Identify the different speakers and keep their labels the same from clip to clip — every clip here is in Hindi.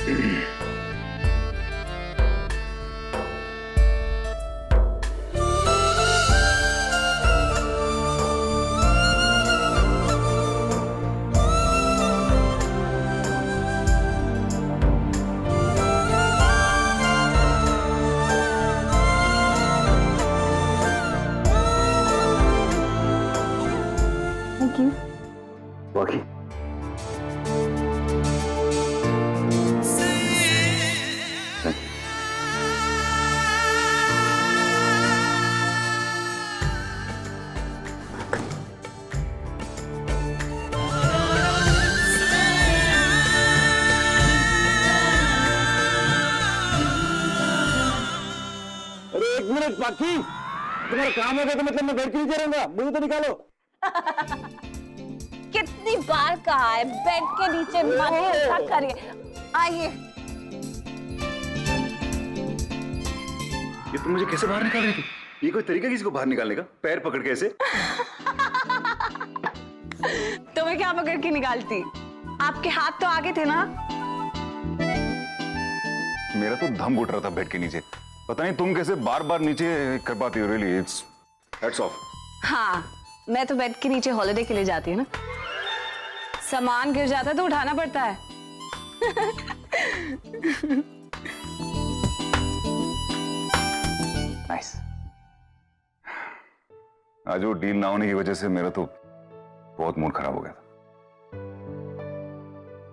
Speaker 1: वाकई अरे एक मिनट बाकी, तुम्हारा काम होगा तो मतलब मैं बेड के नीचे रहूंगा, मुझे तो निकालो।
Speaker 2: कितनी बार कहा है बेड के नीचे मत करिए। आइए।
Speaker 1: ये तुम मुझे कैसे बाहर निकाल रही थी? ये कोई तरीका किसी को बाहर निकालने का? पैर पकड़ के ऐसे?
Speaker 2: तुम्हें क्या पकड़ के निकालती? आपके हाथ तो आगे थे ना।
Speaker 1: मेरा तो दम घुट रहा था बेड के नीचे। पता नहीं तुम कैसे बार बार नीचे कर पाती हो। Really it's hats off.
Speaker 2: हाँ, मैं तो बेड के नीचे हॉलिडे के लिए जाती हूँ ना। सामान गिर जाता है तो उठाना पड़ता है।
Speaker 1: नाइस। आज वो डील ना होने की वजह से मेरा तो बहुत मूड खराब हो गया था,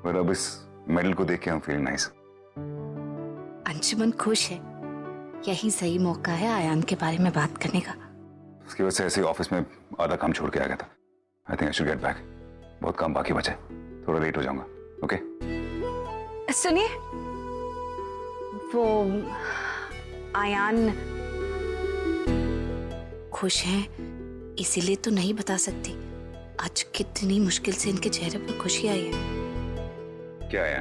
Speaker 1: पर अब इस मेडल को देख के हम फील नाइस।
Speaker 3: अंशुमन खुश है। यही सही मौका है आयान के बारे में बात करने का।
Speaker 1: उसकी वजह से ऐसे ऑफिस में आधा काम छोड़ के आ गया था। I think I should get back. बहुत काम बाकी बचा है, थोड़ा लेट हो जाऊंगा। ओके
Speaker 2: सुनिए, वो आयान
Speaker 3: खुश हैं इसीलिए तो नहीं बता सकती। आज कितनी मुश्किल से इनके चेहरे पर खुशी आई है।
Speaker 1: क्या है?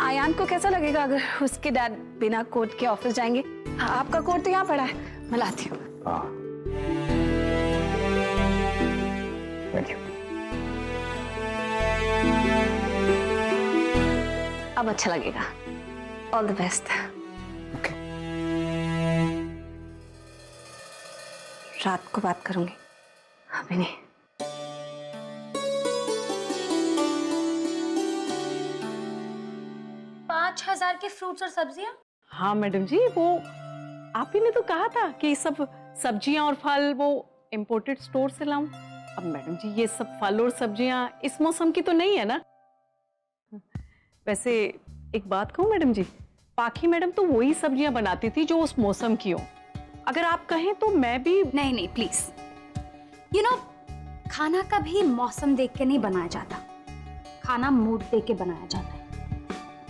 Speaker 2: आयान को कैसा लगेगा अगर उसके डैड बिना कोट के ऑफिस जाएंगे? आपका कोट तो यहाँ पड़ा है, मैं लाती हूँ।
Speaker 1: Thank you.
Speaker 2: अब अच्छा लगेगा। All the best.
Speaker 1: ओके।
Speaker 2: रात को बात करूंगी, अभी नहीं।
Speaker 4: $5,000 के फ्रूट्स और सब्जियां?
Speaker 5: हाँ मैडम जी, वो आप ही ने तो कहा था कि सब सब्जियां और फल वो इम्पोर्टेड स्टोर से लाऊं। अब मैडम जी ये सब फल और सब्जियां इस मौसम की तो नहीं है ना। वैसे एक बात कहूं मैडम जी, पाखी मैडम तो वही सब्जियां बनाती थी जो उस मौसम की हो। अगर आप कहें तो मैं भी।
Speaker 4: नहीं नहीं प्लीज, यू नो खाना कभी मौसम देख के नहीं बनाया जाता, खाना मूड देख के बनाया जाता है।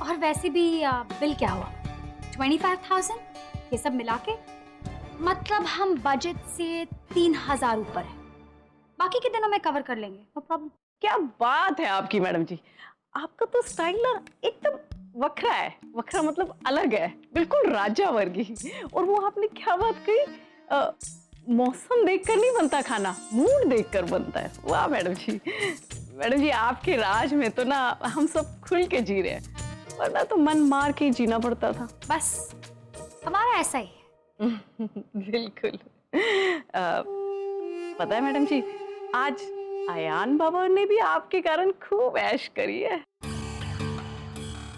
Speaker 4: और वैसे भी बिल क्या हुआ? 25,000 ये सब मिला के, मतलब हम बजट से 3,000 ऊपर है। बाकी के दिनों में कवर कर लेंगे, नो प्रॉब्लम।
Speaker 5: क्या बात है आपकी मैडम जी, आपका तो स्टाइल ना एकदम वखरा है। वखरा मतलब अलग है, बिल्कुल राजा वर्गी। और वो आपने क्या बात कही, मौसम देखकर नहीं बनता खाना, मूड देखकर बनता है। वाह मैडम जी। मैडम जी आपके राज में तो ना हम सब खुल के जी रहे हैं, वरना तो मन मार के जीना पड़ता था।
Speaker 4: बस हमारा ऐसा ही है।
Speaker 5: बिल्कुल। पता है मैडम जी, आज आयान बाबा ने भी आपके कारण खूब ऐश करी है।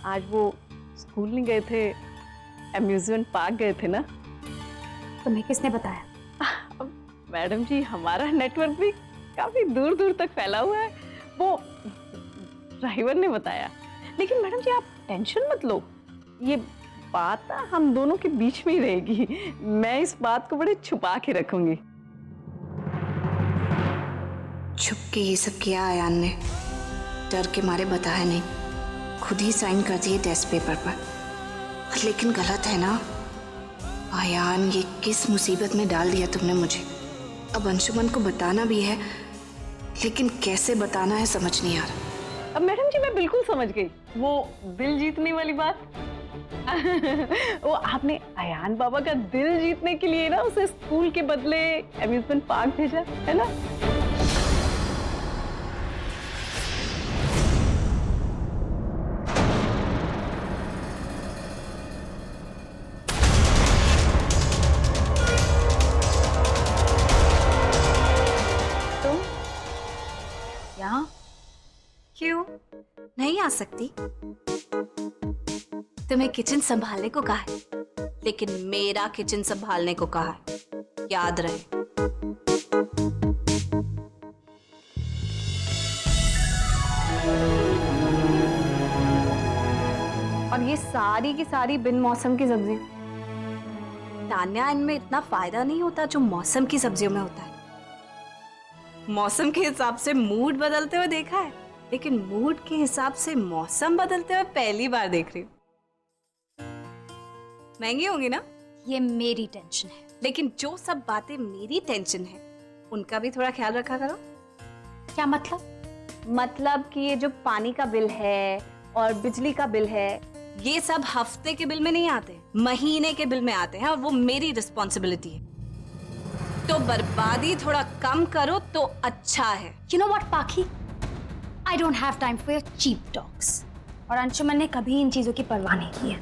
Speaker 5: आज वो स्कूल नहीं गए थे, अम्यूजमेंट पार्क गए थे ना।
Speaker 4: तुम्हें किसने बताया?
Speaker 5: मैडम जी हमारा नेटवर्क भी काफी दूर दूर तक फैला हुआ है, वो ड्राइवर ने बताया। लेकिन मैडम जी आप टेंशन मत लो, ये बात ना हम दोनों के बीच में ही रहेगी। मैं इस बात को बड़े छुपा के रखूंगी।
Speaker 3: छुप के ये सब किया आयान ने, डर के मारे बताया नहीं, खुद ही साइन कर दिए टेस्ट पेपर पर। लेकिन गलत है ना आयान, ये किस मुसीबत में डाल दिया तुमने मुझे। अब अंशुमन को बताना भी है, लेकिन कैसे बताना है समझ नहीं आ रहा।
Speaker 5: अब मैडम जी मैं बिल्कुल समझ गई वो दिल जीतने वाली बात। वो आपने अयान बाबा का दिल जीतने के लिए ना उसे स्कूल के बदले अम्यूजमेंट पार्क भेजा, है ना?
Speaker 3: यहाँ क्यों नहीं आ सकती? तुम्हें किचन संभालने को कहा है, लेकिन मेरा किचन संभालने को कहा है, याद रहे।
Speaker 2: और ये सारी की सारी बिन मौसम की सब्जी।
Speaker 3: तान्या, इनमें इतना फायदा नहीं होता जो मौसम की सब्जियों में होता है। मौसम के हिसाब से मूड बदलते हुए देखा है, लेकिन मूड के हिसाब से मौसम बदलते हुए पहली बार देख रही हूँ। महंगी होंगी ना?
Speaker 4: ये मेरी टेंशन है।
Speaker 3: लेकिन जो सब बातें मेरी टेंशन है, उनका भी थोड़ा ख्याल रखा करो।
Speaker 4: क्या मतलब?
Speaker 2: मतलब कि ये जो पानी का बिल है और बिजली का बिल है,
Speaker 3: ये सब हफ्ते के बिल में नहीं आते, महीने के बिल में आते हैं, और वो मेरी रिस्पॉन्सिबिलिटी है। तो बर्बादी थोड़ा कम करो तो अच्छा है।
Speaker 4: You know what, पाखी? I don't have time for your cheap talks. और अंशुमन ने कभी इन चीजों की परवाह नहीं की है,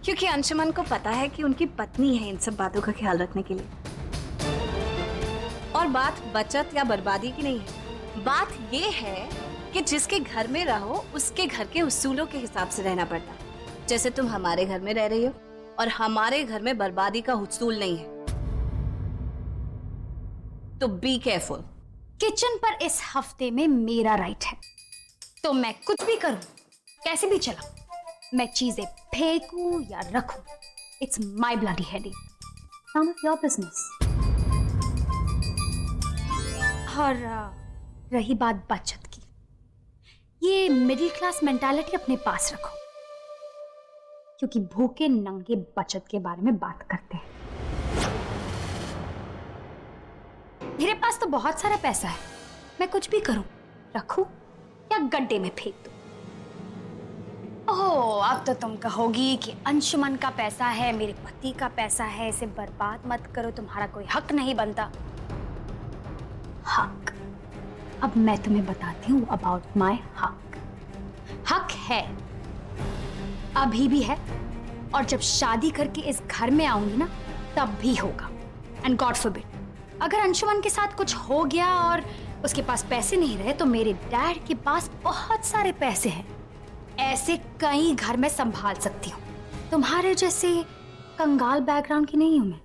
Speaker 3: क्योंकि अंशुमन को पता है कि उनकी पत्नी है इन सब बातों का ख्याल रखने के लिए। और बात बचत या बर्बादी की नहीं है, बात ये है कि जिसके घर में रहो उसके घर के उसूलों के हिसाब से रहना पड़ता है। जैसे तुम हमारे घर में रह रही हो, और हमारे घर में बर्बादी का उसूल नहीं है, तो बी केयरफुल।
Speaker 4: किचन पर इस हफ्ते में मेरा राइट है, तो मैं कुछ भी करूं, कैसे भी चला, मैं चीजें फेंकूं या रखूं, it's my bloody headache, none of your business. और रही बात बचत की, ये मिडिल क्लास मेंटालिटी अपने पास रखो, क्योंकि भूखे नंगे बचत के बारे में बात करते हैं। मेरे पास तो बहुत सारा पैसा है, मैं कुछ भी करूं, रखूं या गड्ढे में फेंक दूं। ओह, अब तो तुम कहोगी कि अंशुमन का पैसा है, मेरे पति का पैसा है, इसे बर्बाद मत करो, तुम्हारा कोई हक नहीं बनता। हक, अब मैं तुम्हें बताती हूँ अबाउट माय हक। हक है, अभी भी है, और जब शादी करके इस घर में आऊंगी ना, तब भी होगा। एंड गॉड फॉरबिड, अगर अंशुमन के साथ कुछ हो गया और उसके पास पैसे नहीं रहे, तो मेरे डैड के पास बहुत सारे पैसे हैं, ऐसे कई घर में संभाल सकती हूँ। तुम्हारे जैसे कंगाल बैकग्राउंड की नहीं हूं मैं।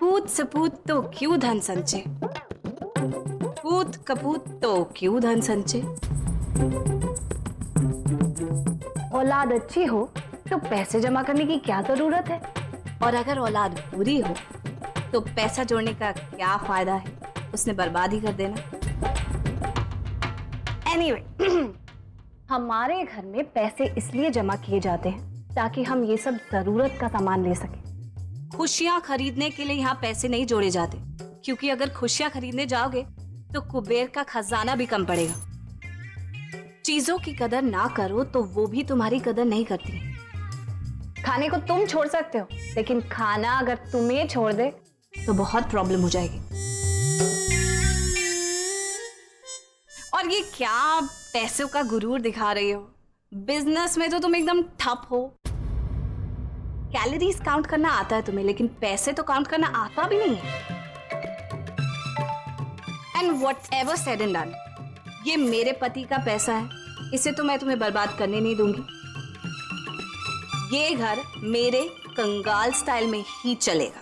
Speaker 3: पूत सपूत तो क्यों धन संचय, पूत कपूत तो क्यों धन संचय।
Speaker 2: औलाद अच्छी हो तो पैसे जमा करने की क्या जरूरत है?
Speaker 3: और अगर औलाद बुरी हो तो पैसा जोड़ने का क्या फायदा है, उसने बर्बाद ही कर देना।
Speaker 2: Anyway, हमारे घर में पैसे इसलिए जमा किए जाते हैं ताकि हम ये सब जरूरत का सामान ले सकें।
Speaker 3: खुशियां खरीदने के लिए यहाँ पैसे नहीं जोड़े जाते, क्योंकि अगर खुशियां खरीदने जाओगे तो कुबेर का खजाना भी कम पड़ेगा। चीजों की कदर ना करो तो वो भी तुम्हारी कदर नहीं करती।
Speaker 2: खाने को तुम छोड़ सकते हो, लेकिन खाना अगर तुम्हें छोड़ दे
Speaker 3: तो बहुत प्रॉब्लम हो जाएगी। और ये क्या पैसों का गुरूर दिखा रही हो? बिजनेस में तो तुम एकदम ठप हो। कैलोरीज काउंट करना आता है तुम्हें, लेकिन पैसे तो काउंट करना आता भी नहीं है। And whatever said and done, ये मेरे पति का पैसा है, इसे तो मैं तुम्हें बर्बाद करने नहीं दूंगी। ये घर मेरे कंगाल स्टाइल में ही चलेगा।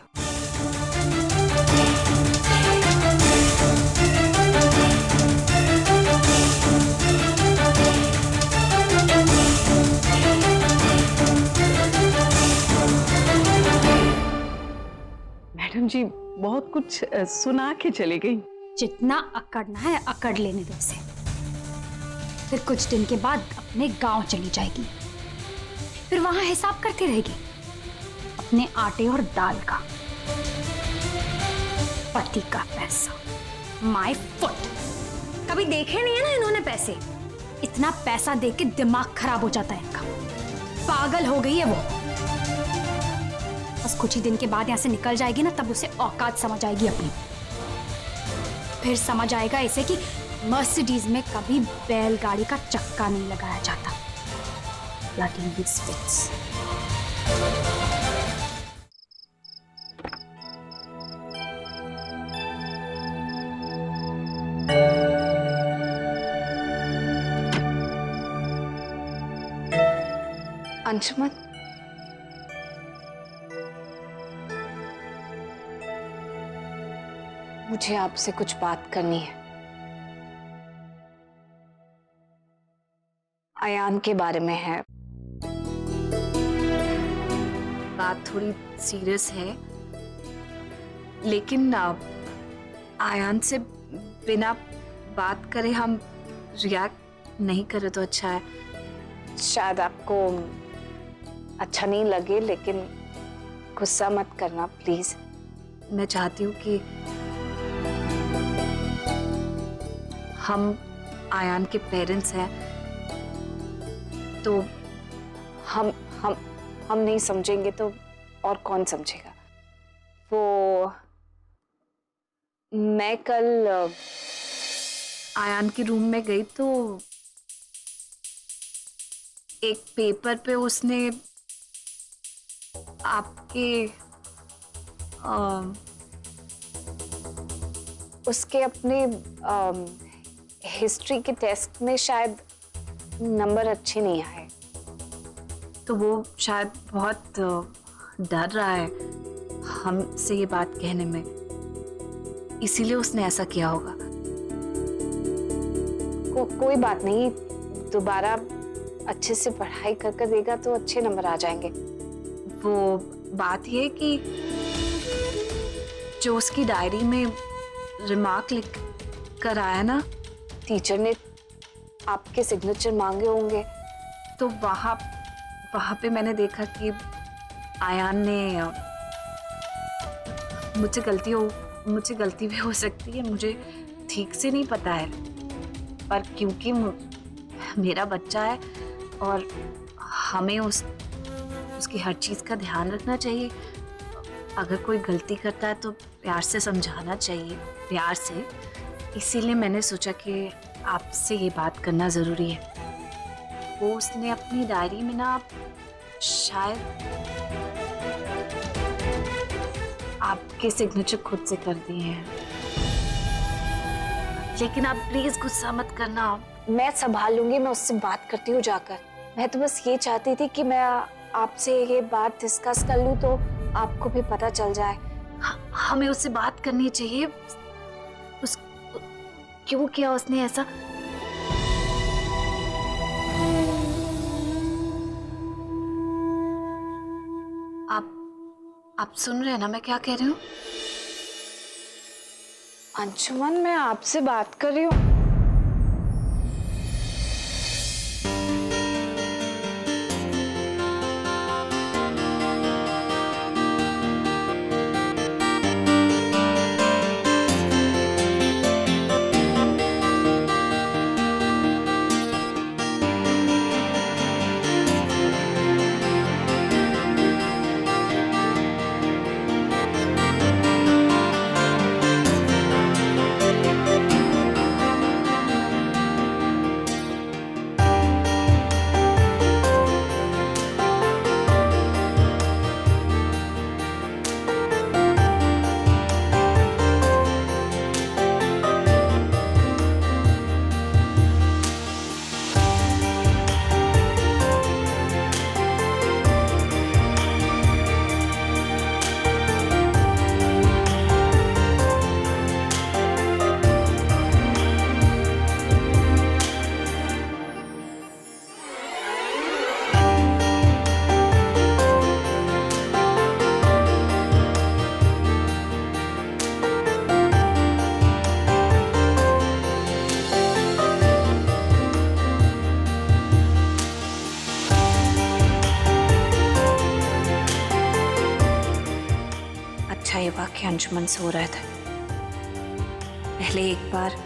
Speaker 5: मैडम जी बहुत कुछ सुना के चली गई।
Speaker 4: जितना अकड़ना है अकड़ लेने दो इसे, फिर कुछ दिन के बाद अपने गांव चली जाएगी, फिर वहां हिसाब करती रहेगी अपने आटे और दाल का। पति का पैसा, माय फुट। कभी देखे नहीं है ना इन्होंने पैसे, इतना पैसा दे के दिमाग खराब हो जाता है इनका। पागल हो गई है वो। बस कुछ ही दिन के बाद यहाँ से निकल जाएगी ना, तब उसे औकात समझ आएगी अपनी। फिर समझ आएगा इसे कि मर्सिडीज में कभी बैलगाड़ी का चक्का नहीं लगाया जाता। Bloody misfits.
Speaker 3: अंशुमन, मुझे आपसे कुछ बात करनी है। अयान के बारे में है। बात थोड़ी सीरियस है, लेकिन अयान से बिना बात करे हम रिएक्ट नहीं करें तो अच्छा है। शायद आपको अच्छा नहीं लगे, लेकिन गुस्सा मत करना प्लीज। मैं चाहती हूँ कि हम आयान के पेरेंट्स हैं, तो हम नहीं समझेंगे तो और कौन समझेगा। वो मैं कल आयान के रूम में गई तो एक पेपर पे उसने आपके उसके अपने हिस्ट्री के टेस्ट में शायद नंबर अच्छे नहीं आए, तो वो शायद बहुत डर रहा है हमसे ये बात कहने में, इसीलिए उसने ऐसा किया होगा। कोई बात नहीं, दोबारा अच्छे से पढ़ाई कर देगा तो अच्छे नंबर आ जाएंगे। वो बात ये कि जो उसकी डायरी में रिमार्क लिख कर आया ना, टीचर ने आपके सिग्नेचर मांगे होंगे, तो वहां पे मैंने देखा कि आयान ने मुझसे गलती भी हो सकती है, मुझे ठीक से नहीं पता है, पर क्योंकि मेरा बच्चा है और हमें उसकी हर चीज का ध्यान रखना चाहिए। अगर कोई गलती करता है तो प्यार से समझाना चाहिए, प्यार से। इसीलिए मैंने सोचा कि आपसे ये बात करना जरूरी है। वो उसने अपनी डायरी में ना शायद आपके सिग्नेचर खुद से कर दिए हैं, लेकिन आप प्लीज गुस्सा मत करना, मैं संभाल लूंगी। मैं उससे बात करती हूँ जाकर। मैं तो बस ये चाहती थी कि मैं आपसे ये बात डिस्कस कर लूँ तो आपको भी पता चल जाए। हमें उससे बात करनी चाहिए। क्यों किया उसने ऐसा? आप सुन रहे हैं ना मैं क्या कह रही हूँ? अंशुमन, मैं आपसे बात कर रही हूँ। ये वाकई अंशुमन सो रहा था। पहले एक बार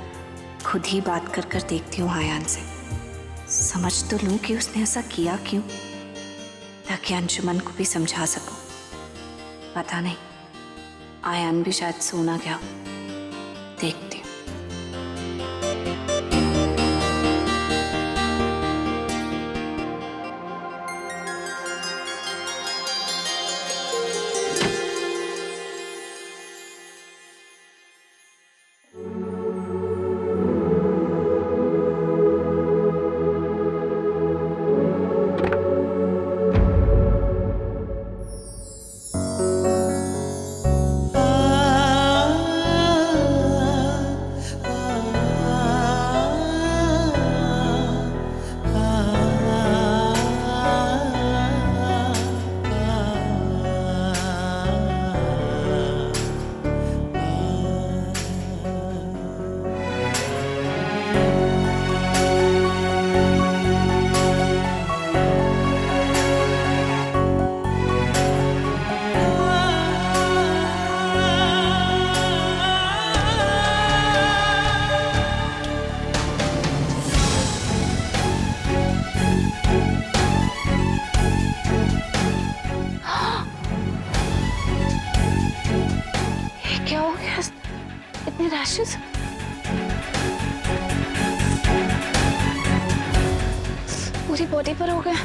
Speaker 3: खुद ही बात कर देखती हूँ आयान से। समझ तो लूं कि उसने ऐसा किया क्यों, ताकि अंजुमन को भी समझा सकूं। पता नहीं, आयान भी शायद सोना गया हो। देखती हूँ। क्या हो गया? इतने रैशेस? पूरी बॉडी पर हो गया।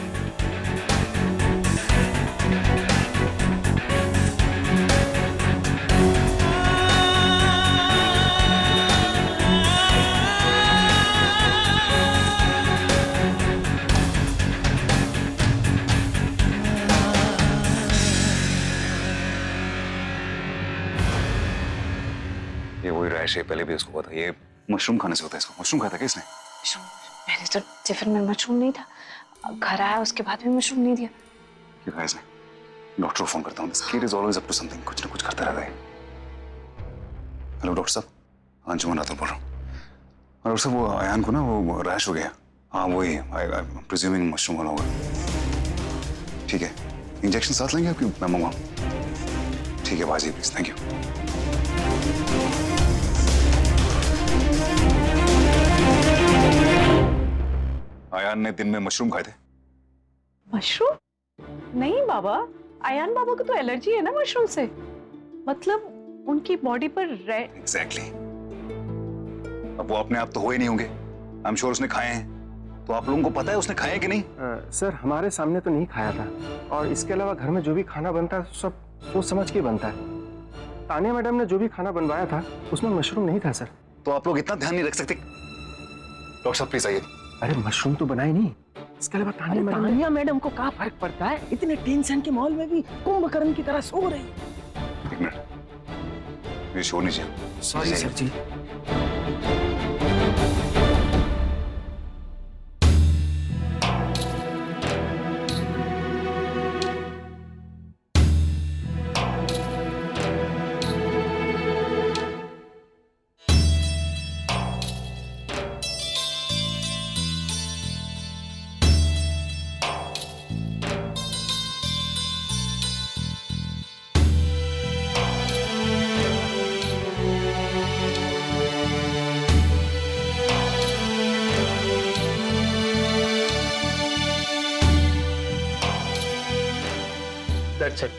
Speaker 1: ये वही रैश है, पहले भी उसको पता। ये मशरूम खाने से होता है इसको। मशरूम खाया था क्या इसने?
Speaker 3: मशरूम? मैंने तो टिफिन में मशरूम नहीं था, घर आया उसके बाद भी मशरूम नहीं दिया।
Speaker 1: क्यों खाया इसने? डॉक्टर को फोन करता हूँ। This kid is always up to something. कुछ ना कुछ करता रहता है। हेलो डॉक्टर साहब, अंजुमन राठौर बोल रहा हूँ। डॉक्टर साहब, वो आयान को ना वो रैश हो गया। हाँ वही, आई प्रिज्यूमिंग मशरूम वाला होगा। ठीक है, इंजेक्शन साथ लेंगे आपकी? मैं मंगवाऊँ? ठीक है बाजी प्लीज, थैंक यू। आयान ने दिन में मशरूम खाए थे?
Speaker 5: मशरूम? नहीं बाबा, आयान बाबा को तो एलर्जी है ना मशरूम से। मतलब उनकी बॉडी पर
Speaker 1: एग्जैक्टली। अब वो अपने आप तो हुए नहीं होंगे। आई एम श्योर उसने खाए हैं। तो आप लोगों को पता है उसने खाए हैं कि नहीं?
Speaker 6: सर हमारे सामने तो नहीं खाया था, और इसके अलावा घर में जो भी खाना बनता है सब सोच समझ के बनता है। तानिया मैडम ने जो भी खाना बनवाया था उसमें मशरूम नहीं था सर।
Speaker 1: तो आप लोग इतना ध्यान नहीं रख सकते? डॉक्टर साहब प्लीज आइए।
Speaker 6: अरे मशरूम तो बनाए नहीं। इसके अलावा तानिया मैडम को क्या फर्क पड़ता है? इतने टेंशन के माहौल में भी कुंभकर्ण की तरह सो रही।
Speaker 1: एक मिनट, ये शोर नहीं चाहिए।
Speaker 6: Sorry sir ji.
Speaker 7: That's it.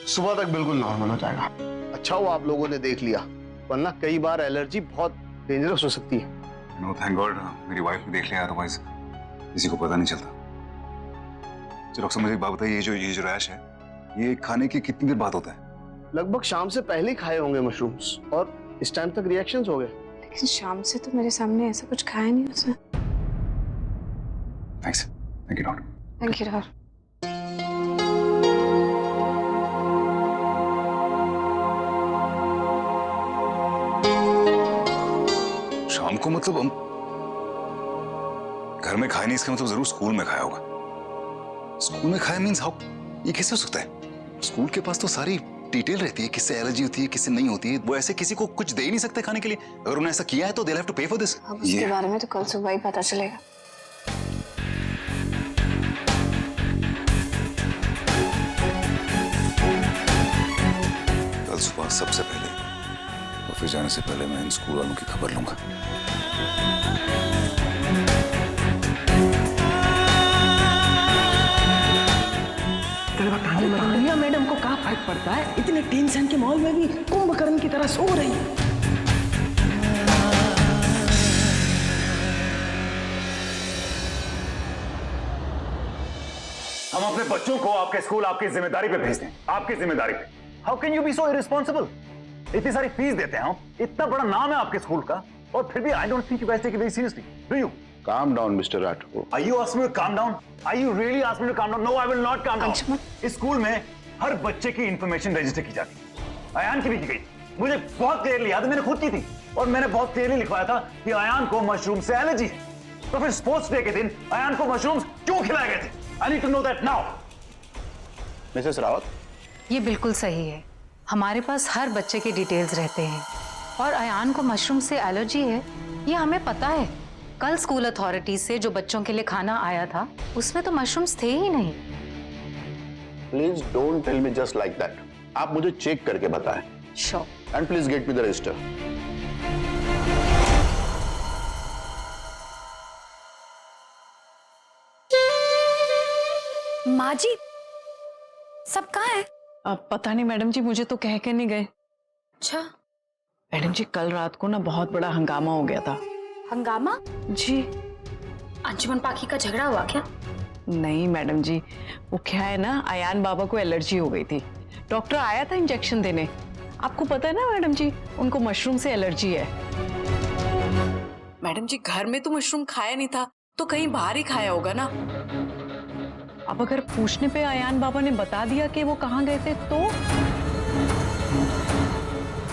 Speaker 7: सुबह तक बिल्कुल नॉर्मल हो जाएगा। अच्छा हुआ आप लोगों ने देख लिया, वरना कई बार एलर्जी बहुत डेंजरस हो सकती है।
Speaker 1: नो थैंक गॉड मेरी वाइफ ने देख लिया, अदरवाइज किसी को पता नहीं चलता। चलो डॉक्टर मुझे एक बात बताइए, ये जो रैश है ये खाने की कितनी देर बाद होता है?
Speaker 7: लगभग शाम से पहले ही खाए होंगे मशरूम्स, और इस टाइम तक रिएक्शंस हो गए।
Speaker 3: लेकिन शाम से तो मेरे सामने ऐसा कुछ खाया नहीं उसने।
Speaker 1: Thanks, thank you doctor.
Speaker 3: Thank you doctor.
Speaker 1: शाम को मतलब हम घर में खाए नहीं, इसका मतलब जरूर स्कूल में खाया होगा। स्कूल में खाया मींस हाउ? ये कैसे हो सकता है? स्कूल के पास तो सारी डिटेल रहती है, किससे एलर्जी होती है किससे नहीं होती है। वो ऐसे किसी को कुछ दे ही नहीं सकते खाने के लिए। अगर उन्होंने ऐसा किया है तो दे हैव टू पे फॉर दिस।
Speaker 3: अब उसके बारे में तो कल सुबह ही पता चलेगा।
Speaker 1: कल सुबह सबसे पहले ऑफिस जाने से पहले मैं इन स्कूल वालों की खबर लूंगा।
Speaker 6: तानिया मैडम को क्या फर्क पड़ता है, इतने टेंशन के माहौल में भी कुंभकर्ण की तरह सो रही है।
Speaker 1: हम अपने बच्चों को आपके स्कूल आपकी जिम्मेदारी पे भेज दें, आपकी जिम्मेदारी पे। How can you be so irresponsible? इतनी सारी फीस देते हैं हम, इतना बड़ा नाम है आपके स्कूल का, और फिर भी I don't think you guys take it very seriously, do you?
Speaker 7: Calm down, Mr. Rathore.
Speaker 1: Are you asking me to calm down? Are you really asking me to calm down? No, I will not calm down. इस स्कूल में हर बच्चे की इंफॉर्मेशन रजिस्टर की जाती है। अयान की भी की गई। मुझे बहुत क्लियरली याद है, मैंने खुद की थी, और मैंने बहुत क्लियरली लिखवाया था कि अयान को मशरूम से एलर्जी है। तो फिर स्पोर्ट्स डे के दिन अयान को मशरूम्स क्यों खिलाए गए थे? I need to know that now.
Speaker 7: Mrs Rawat,
Speaker 8: ये बिल्कुल सही है। हमारे पास हर बच्चे के डिटेल्स रहते हैं, और अयान को मशरूम से एलर्जी है ये हमें पता है। कल स्कूल अथॉरिटीज से जो बच्चों के लिए खाना आया था उसमें तो मशरूम्स थे ही नहीं।
Speaker 7: Please don't tell me just like that. आप मुझे चेक करके बताएं।
Speaker 8: Sure.
Speaker 7: And please get me the register.
Speaker 4: माँ जी, सब कहाँ है?
Speaker 5: अब पता नहीं मैडम जी, मुझे तो कह के नहीं गए।
Speaker 4: अच्छा,
Speaker 5: मैडम जी कल रात को ना बहुत बड़ा हंगामा हो गया था।
Speaker 4: हंगामा?
Speaker 5: जी
Speaker 4: अंजुमन पाखी का झगड़ा हुआ क्या?
Speaker 5: नहीं मैडम जी, वो क्या है ना, अयान बाबा को एलर्जी हो गई थी। डॉक्टर आया था इंजेक्शन देने। आपको पता है ना मैडम जी, उनको मशरूम से एलर्जी है।
Speaker 8: मैडम जी घर में तो मशरूम खाया नहीं था, तो कहीं बाहर ही खाया होगा ना।
Speaker 5: अब अगर पूछने पे अयान बाबा ने बता दिया कि वो कहाँ गए थे तो?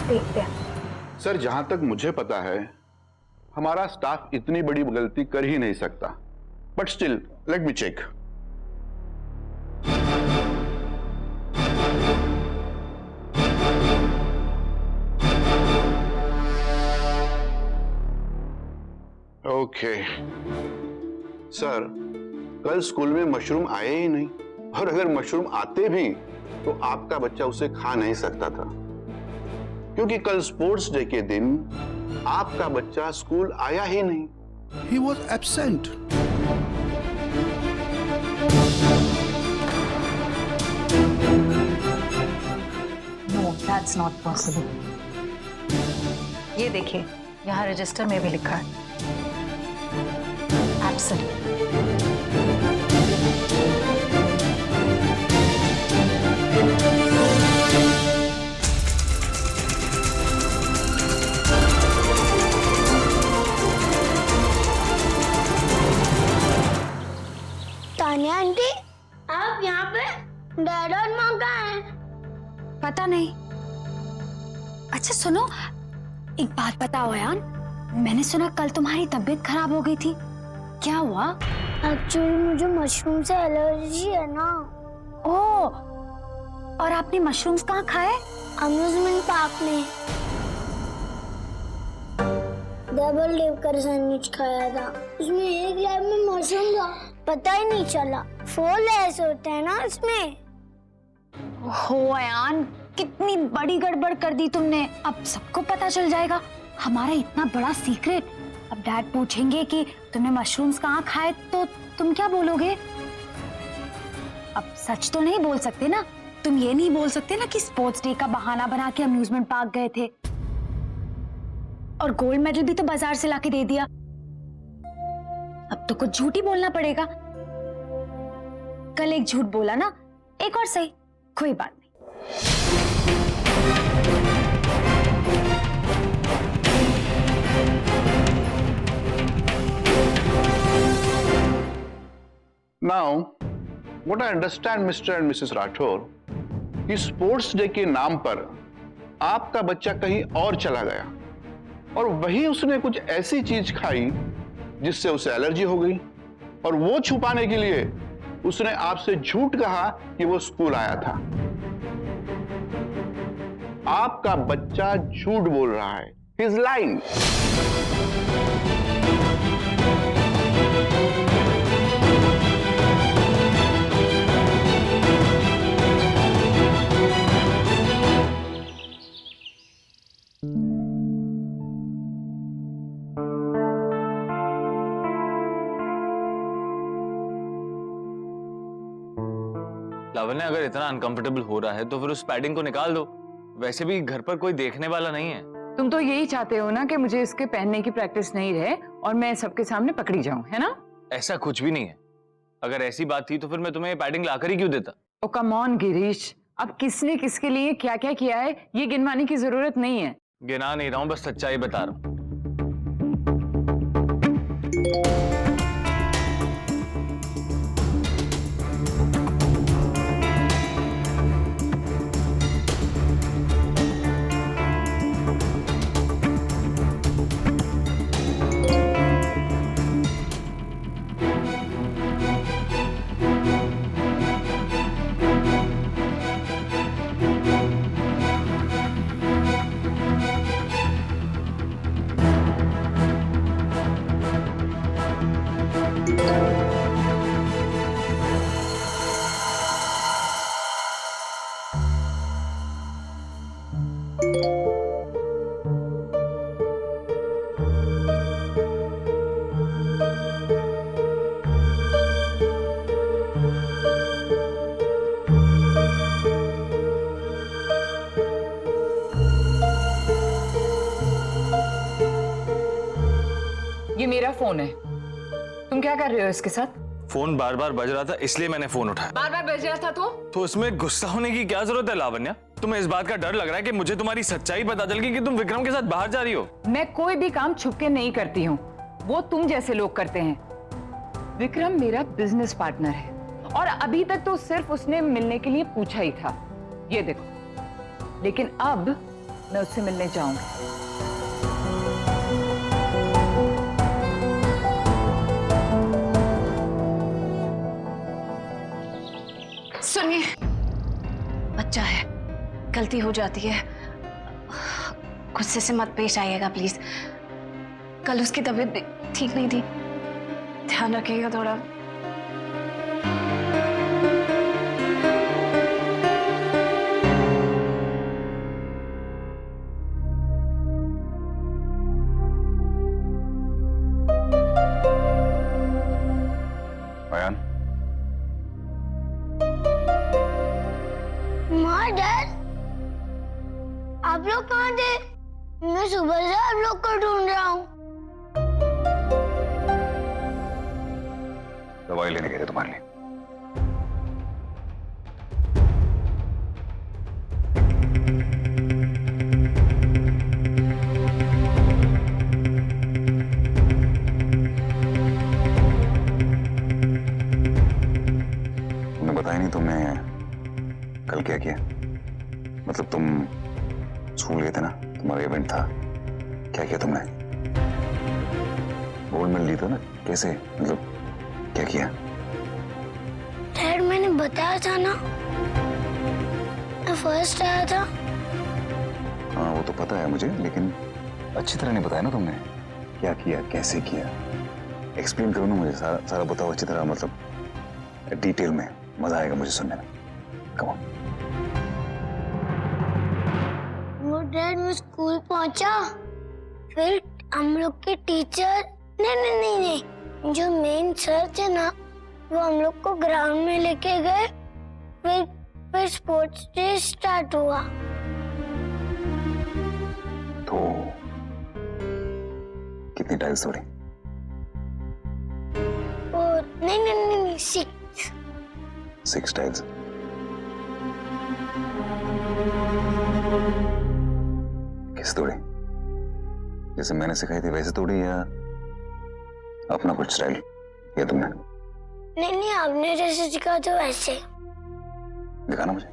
Speaker 2: देखते हैं।
Speaker 7: सर, जहां तक मुझे पता है हमारा स्टाफ इतनी बड़ी गलती कर ही नहीं सकता, but still let me check. Okay sir, कल स्कूल में मशरूम आए ही नहीं, और अगर मशरूम आते भी तो आपका बच्चा उसे खा नहीं सकता था, क्योंकि कल स्पोर्ट्स डे के दिन आपका बच्चा स्कूल आया ही नहीं।
Speaker 9: He was absent.
Speaker 8: No that's not possible. ये देखिए, यहाँ रजिस्टर में भी लिखा है एब्सेंट।
Speaker 10: तानिया आंटी, आप यहाँ पे? डैड और माँ कहाँ हैं?
Speaker 4: पता नहीं। अच्छा सुनो, एक बात बताओ अयान, मैंने सुना कल तुम्हारी तबीयत खराब हो गई थी, क्या हुआ?
Speaker 10: एक्चुअली मुझे मशरूम से एलर्जी है ना।
Speaker 4: ओह, और आपने मशरूम्स कहाँ खाए?
Speaker 10: अम्यूजमेंट पार्क में डबल लेकर सैंडविच खाया था, उसमें एक लैब में मशरूम था, पता ही नहीं चला। 4 लेयर्स होते हैं ना इसमें।
Speaker 4: हो अयान, कितनी बड़ी गड़बड़ कर दी तुमने। अब सबको पता चल जाएगा हमारा इतना बड़ा सीक्रेट। अब डैड पूछेंगे कि तुमने मशरूम्स कहाँ खाए तो तुम क्या बोलोगे? अब सच तो नहीं बोल सकते ना, तुम ये नहीं बोल सकते ना कि स्पोर्ट्स डे का बहाना बना के अम्यूजमेंट पार्क गए थे, और गोल्ड मेडल भी तो बाजार से लाके दे दिया। अब तो कुछ झूठ ही बोलना पड़ेगा। कल एक झूठ बोला ना, एक और सही, कोई बात नहीं।
Speaker 7: Now, what I understand, Mr. and Mrs. Rathore, कि स्पोर्ट्स डे के नाम पर आपका बच्चा कहीं और चला गया, और वहीं उसने कुछ ऐसी चीज खाई जिससे उसे एलर्जी हो गई, और वो छुपाने के लिए उसने आपसे झूठ कहा कि वो स्कूल आया था। आपका बच्चा झूठ बोल रहा है, ही इज लाइंग।
Speaker 11: लावण्य, अगर इतना अनकंफर्टेबल हो रहा है तो फिर उस पैडिंग को निकाल दो। वैसे भी घर पर कोई देखने वाला नहीं है।
Speaker 5: तुम तो यही चाहते हो ना कि मुझे इसके पहनने की प्रैक्टिस नहीं रहे और मैं सबके सामने पकड़ी जाऊं, है ना?
Speaker 11: ऐसा कुछ भी नहीं है। अगर ऐसी बात थी तो फिर मैं तुम्हें पैडिंग लाकर ही क्यों देता?
Speaker 5: ओ कम ऑन गिरीश, अब किसने किसके लिए क्या क्या किया है ये गिनवाने की जरूरत नहीं है।
Speaker 11: गिना नहीं रहा हूं, बस सच्चाई बता रहा हूं।
Speaker 5: ये मेरा फोन है, तुम क्या कर रहे हो इसके साथ?
Speaker 11: फोन बार बार बज रहा था इसलिए मैंने फोन उठाया।
Speaker 5: बार बार बज रहा था तो
Speaker 11: इसमें गुस्सा होने की क्या जरूरत है लावण्या? तुम्हें इस बात का डर लग रहा है कि मुझे तुम्हारी सच्चाई पता चल गई कि तुम विक्रम के साथ बाहर जा रही हो।
Speaker 5: मैं कोई भी काम छुप के नहीं करती हूँ, वो तुम जैसे लोग करते हैं। विक्रम मेरा बिजनेस पार्टनर है और अभी तक तो सिर्फ उसने मिलने के लिए पूछा ही था, ये देखो। लेकिन अब मैं उससे मिलने जाऊंगी।
Speaker 3: सुनिए, बच्चा है, गलती हो जाती है, गुस्से से मत पेश आइएगा प्लीज। कल उसकी तबीयत भी ठीक नहीं थी, ध्यान रखिएगा थोड़ा।
Speaker 1: अयान,
Speaker 10: माँ, डैड, आप लोग कहाँ थे? मैं सुबह से आप लोग को ढूंढ रहा हूँ।
Speaker 1: दवाई लेने गए थे तुम्हारे लिए। तुमने बताया नहीं तुमने कल क्या किया? मतलब तुम स्कूल गए थे ना, तुम्हारा इवेंट था, क्या किया तुमने? गोल्ड मेडल जीता ना, कैसे, मतलब क्या किया?
Speaker 10: डैड, मैंने बताया था ना, मैं फर्स्ट आया था।
Speaker 1: हाँ वो तो पता है मुझे, लेकिन अच्छी तरह नहीं बताया ना तुमने, क्या किया, कैसे किया। एक्सप्लेन करो ना मुझे, सारा बताओ अच्छी तरह, मतलब डिटेल में, मजा आएगा मुझे सुनने में। Come on.
Speaker 10: वो डैड, मैं स्कूल पहुंचा, फिर हम लोग के टीचर, नहीं, जो मेन सर थे ना, वो हम लोग को ग्राउंड में लेके गए। फिर स्पोर्ट्स डे स्टार्ट हुआ।
Speaker 1: तो कितनी टाइल्स तोड़ी?
Speaker 10: और नहीं,
Speaker 1: 6 टाइल्स। किस तोड़ी? जैसे मैंने सिखाई थी वैसे तोड़ी, या अपना कुछ स्टाइल किया तुमने?
Speaker 10: नहीं, आपने जैसे सिखा तो वैसे।
Speaker 1: दिखाना मुझे।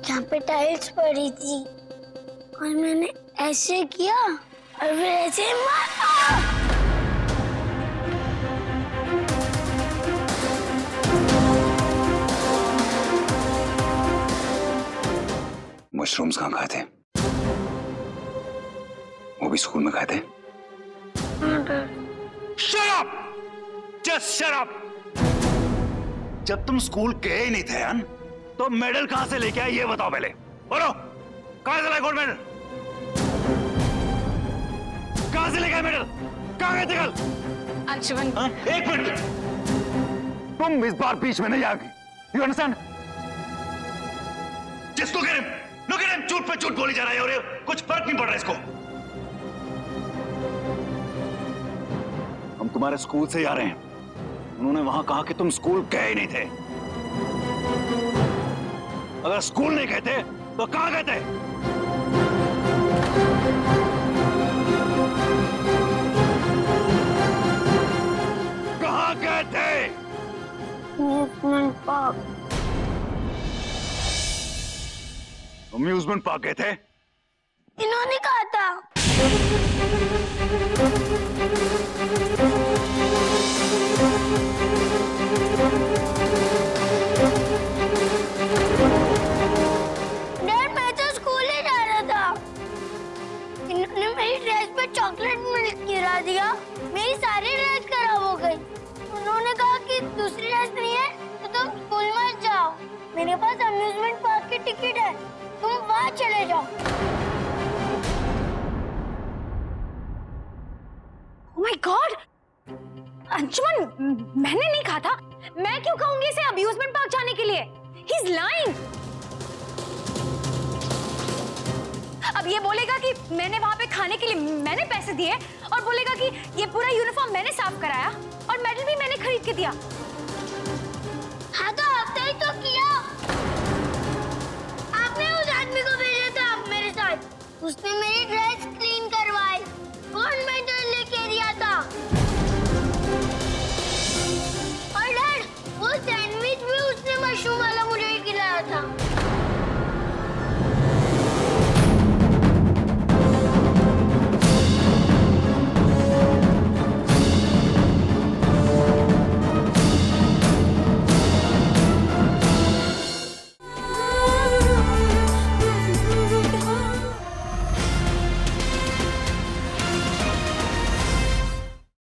Speaker 10: यहाँ पे टाइल्स पड़ी थी और मैंने ऐसे किया और फिर ऐसे मारा।
Speaker 1: मशरूम्स कहाँ खाए थे? वो भी स्कूल में खाए थे?
Speaker 9: Shut up! Just shut up! जब तुम स्कूल गए ही नहीं थे यान, तो मेडल कहां से लेके आए ये बताओ पहले। बोलो, कहां से लाए गोल्ड मेडल? कहां कहां से लेके मेडल? कहां गए थे कल?
Speaker 3: अंशुमन,
Speaker 9: हाँ? एक मिनट, तुम इस बार बीच में नहीं आ गई। You understand? जिसको कह रहे लोग कह रहे झूठ पे झूठ बोली जा रहा है और ये कुछ फर्क नहीं पड़ रहा इसको। हम तुम्हारे स्कूल से ही आ रहे हैं। उन्होंने वहां कहा कि तुम स्कूल गए ही नहीं थे। अगर स्कूल नहीं गए थे तो कहां गए थे? कहां गए थे?
Speaker 10: Amusement park.
Speaker 9: अम्यूजमेंट पार्क गए थे?
Speaker 10: इन्होंने कहा था। डैड, मैं तो स्कूल ही जा रहा था। इन्होंने मेरी ड्रेस पे चॉकलेट मिल्क गिरा दिया, मेरी सारी ड्रेस खराब हो गई। उन्होंने कहा कि दूसरी ड्रेस नहीं है तो तुम स्कूल मत जाओ, मेरे पास अम्यूजमेंट पार्क की टिकट है, तुम वहां चले जाओ।
Speaker 4: Oh my God! अंशुमन, मैंने नहीं कहा था। मैं क्यों कहूंगी इसे अम्यूजमेंट पार्क जाने के लिए? He's lying. अब ये बोलेगा कि मैंने वहां पे खाने के लिए मैंने पैसे दिए और बोलेगा कि ये पूरा यूनिफॉर्म मैंने साफ कराया और मेडल भी मैंने खरीद के दिया।
Speaker 10: हाँ तो आपने ही तो किया। आपने उस आदमी को भेजा था मेरे साथ, उसने मेरी ड्रेस